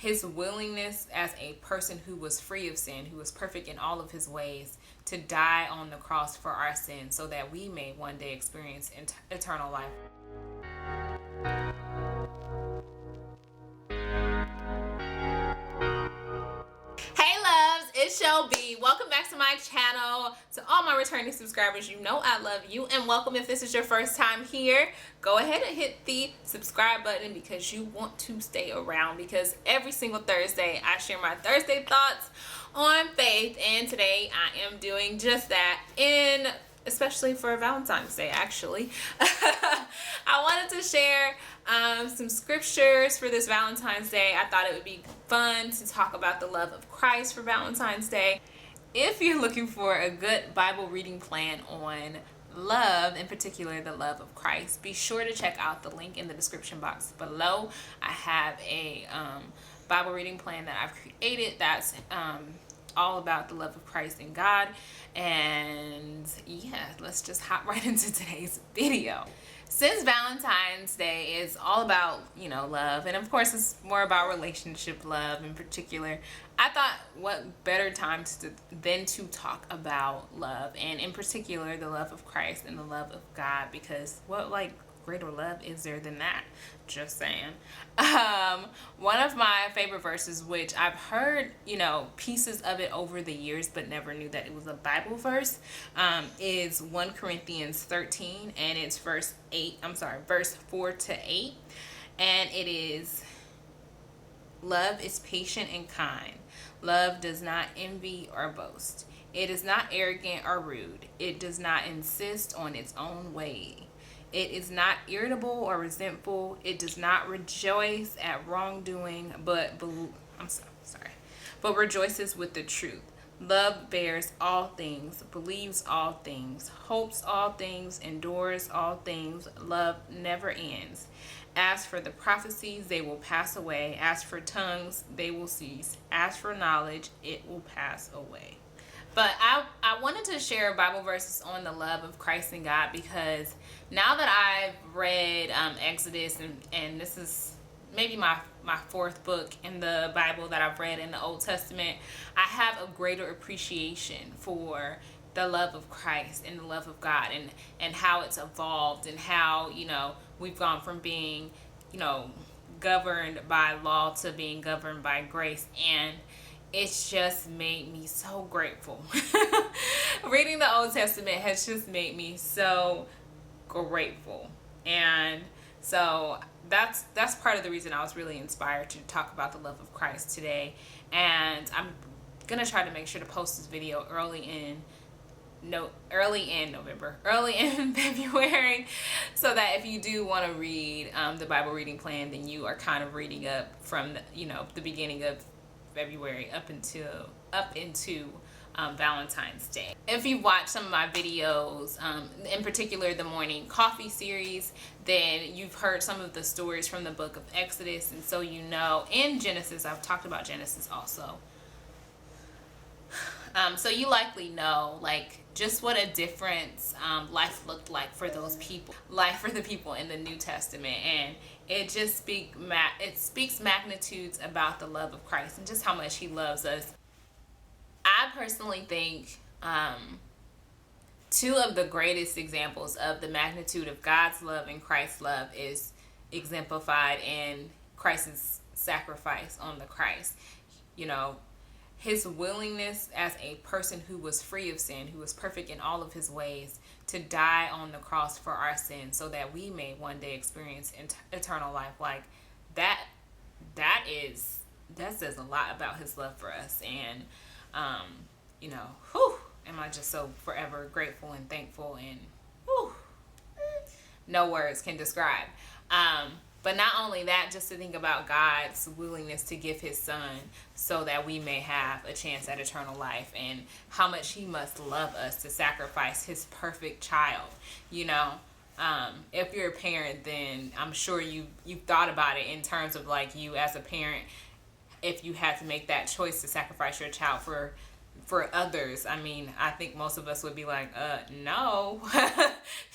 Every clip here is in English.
his willingness as a person who was free of sin, who was perfect in all of his ways, to die on the cross for our sins so that we may one day experience eternal life. Hey loves, it's Chellbee. Welcome back to my channel. To all my returning subscribers, you know I love you, and welcome if this is your first time here. Go ahead and hit the subscribe button because you want to stay around, because every single Thursday I share my Thursday thoughts on faith, and today I am doing just that, especially for Valentine's Day actually. I wanted to share some scriptures for this Valentine's Day. I thought it would be fun to talk about the love of Christ for Valentine's Day. If you're looking for a good Bible reading plan on love, in particular the love of Christ, be sure to check out the link in the description box below. I have a Bible reading plan that I've created that's all about the love of Christ and God. And yeah, let's just hop right into today's video. Since Valentine's Day is all about, love, and of course it's more about relationship love in particular, I thought what better time than to talk about love, and in particular the love of Christ and the love of God, because what greater love is there than that? Just saying. One of my favorite verses, which I've heard, pieces of it over the years, but never knew that it was a Bible verse, is 1 Corinthians 13, and it's verse 4 to 8. And it is, love is patient and kind. Love does not envy or boast. It is not arrogant or rude. It does not insist on its own way. It is not irritable or resentful. It does not rejoice at wrongdoing, but rejoices with the truth. Love bears all things, believes all things, hopes all things, endures all things. Love never ends. As for the prophecies, they will pass away. As for tongues, they will cease. As for knowledge, it will pass away. But I wanted to share Bible verses on the love of Christ and God, because now that I've read Exodus, and this is maybe my fourth book in the Bible that I've read in the Old Testament, I have a greater appreciation for the love of Christ and the love of God, and how it's evolved, and how, we've gone from being, governed by law to being governed by grace. And it's just made me so grateful. Reading the Old Testament has just made me so grateful. And so that's part of the reason I was really inspired to talk about the love of Christ today. And I'm gonna try to make sure to post this video early in February, so that if you do want to read the Bible reading plan, then you are kind of reading up from the beginning of February up into Valentine's Day. If you've watched some of my videos, in particular the morning coffee series, then you've heard some of the stories from the book of Exodus, and so in Genesis, I've talked about Genesis also. So you likely know just what a difference life looked like for those people, life for the people in the New Testament, and it just speaks magnitudes about the love of Christ and just how much he loves us. I personally think two of the greatest examples of the magnitude of God's love and Christ's love is exemplified in Christ's sacrifice on the cross. His willingness as a person who was free of sin, who was perfect in all of his ways, to die on the cross for our sins so that we may one day experience eternal life. That says a lot about his love for us. And am I just so forever grateful and thankful, and no words can describe. But not only that, just to think about God's willingness to give his son so that we may have a chance at eternal life, and how much he must love us to sacrifice his perfect child. If you're a parent, then I'm sure you've thought about it in terms of you as a parent, if you had to make that choice to sacrifice your child for for others. I mean, I think most of us would be like, no.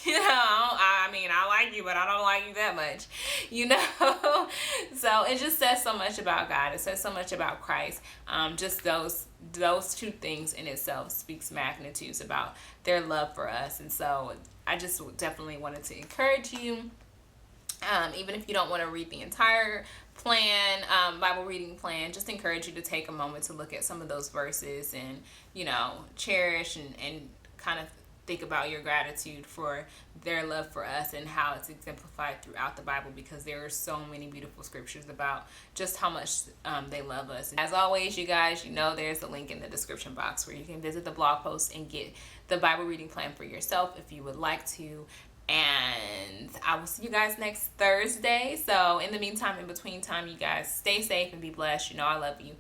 You know, I mean, I like you, but I don't like you that much, you know. So it just says so much about God. It says so much about Christ. Just those two things in itself speaks magnitudes about their love for us. And so I just definitely wanted to encourage you. Even if you don't want to read the entire plan, Bible reading plan, just encourage you to take a moment to look at some of those verses and, you know, cherish and kind of think about your gratitude for their love for us and how it's exemplified throughout the Bible, because there are so many beautiful scriptures about just how much they love us. As always, you guys, you know, there's a link in the description box where you can visit the blog post and get the Bible reading plan for yourself if you would like to. And I will see you guys next Thursday. So in the meantime, in between time, you guys stay safe and be blessed. You know I love you.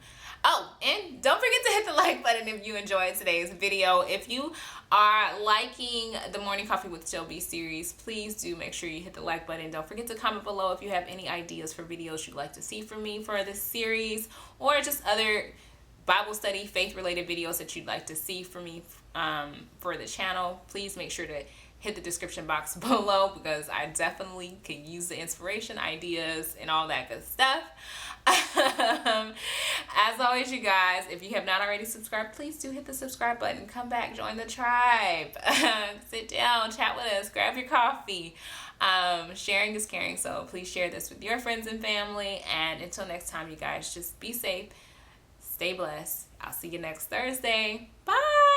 Oh, and don't forget to hit the like button if you enjoyed today's video. If you are liking the Morning Coffee with Chellbee series, please do make sure you hit the like button. Don't forget to comment below if you have any ideas for videos you'd like to see from me for this series, or just other Bible study, faith-related videos that you'd like to see from me for the channel. Please make sure to hit the description box below, because I definitely could use the inspiration, ideas, and all that good stuff. As always, you guys, if you have not already subscribed, please do hit the subscribe button. Come back, join the tribe. Sit down, chat with us, grab your coffee. Sharing is caring, so please share this with your friends and family. And until next time, you guys, just be safe, stay blessed. I'll see you next Thursday. Bye.